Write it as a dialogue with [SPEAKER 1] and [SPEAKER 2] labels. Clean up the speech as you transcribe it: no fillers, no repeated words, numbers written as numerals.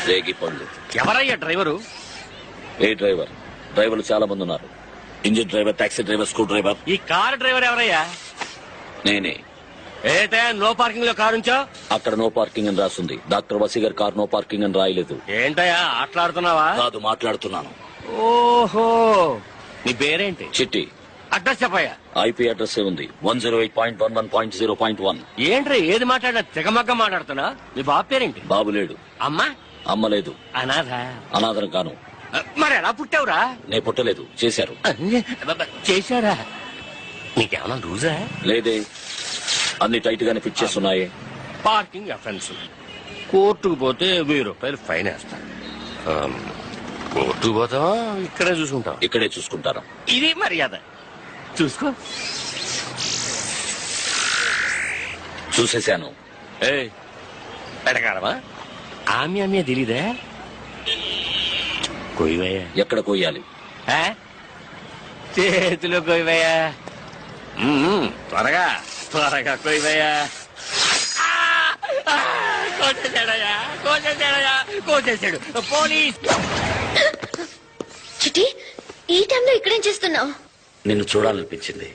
[SPEAKER 1] రేగి పళ్ళు.
[SPEAKER 2] ఎవరయ్యా డ్రైవరు?
[SPEAKER 1] ఏ డ్రైవర్? డ్రైవర్లు చాలా మంది ఉన్నారు. Engine driver, taxi driver, screw driver.
[SPEAKER 2] ఈ కారు డ్రైవర్ ఎవరయ్యా?
[SPEAKER 1] నేనే.
[SPEAKER 2] అయితే నో పార్కింగ్ లో కారు ఉంచో.
[SPEAKER 1] అక్కడ నో పార్కింగ్ అని రాస్తుంది. డాక్టర్ వసీ గారి కార్ నో పార్కింగ్ అని రాయలేదు.
[SPEAKER 2] ఏంటయ్యా ఆటలాడుతున్నావా?
[SPEAKER 1] కాదు, మాట్లాడుతున్నాను.
[SPEAKER 2] ఓహో, నీ పేరేంటి?
[SPEAKER 1] చిట్టి.
[SPEAKER 2] అడ్రస్ చెప్పయ్యా.
[SPEAKER 1] ఐపీ అడ్రస్ ఉంది 108.11.0.1.
[SPEAKER 2] ఏంట్రీ ఏది మాట్లాడినా తెగమగ్గ మాట్లాడుతున్నా? మీ బాబు పేరేంటి?
[SPEAKER 1] బాబు లేడు.
[SPEAKER 2] అమ్మా?
[SPEAKER 1] అమ్మ లేదు.
[SPEAKER 2] అనాథ?
[SPEAKER 1] అనాథరం కాను.
[SPEAKER 2] మరి ఎలా పుట్టావురా?
[SPEAKER 1] నే పుట్టలేదు, చేశారు.
[SPEAKER 2] చేశారా? నీకేమన్నా లూజా?
[SPEAKER 1] లేదే, అన్ని టైట్ గానే ఫిట్ చేస్తున్నాయి.
[SPEAKER 2] Parking offence. కోర్టుకు పోతే 1000 రూపాయలు ఫైన్ వేస్తాను. కోర్టుకు పోతావా ఇక్కడే చూసుకుంటాం?
[SPEAKER 1] ఇక్కడే చూసుకుంటారు.
[SPEAKER 2] ఇది మర్యాద. చూసుకో.
[SPEAKER 1] చూసేశాను.
[SPEAKER 2] పెడకాడమా? ఆమె తెలీదా? కొయ్యవయ్యా.
[SPEAKER 1] ఎక్కడ కొయ్యాలి?
[SPEAKER 2] చేతిలో కొయ్యవయ్యా. త్వరగా త్వరగా కొయ్యవయ్యా. కోసేసాడయ్యా, కోసేసాడయ్యా, కోసేసాడు. పోలీస్.
[SPEAKER 3] చిట్టి, ఈ టైంలో ఇక్కడేం చేస్తున్నావు?
[SPEAKER 1] నిన్ను చూడాలనిపించింది.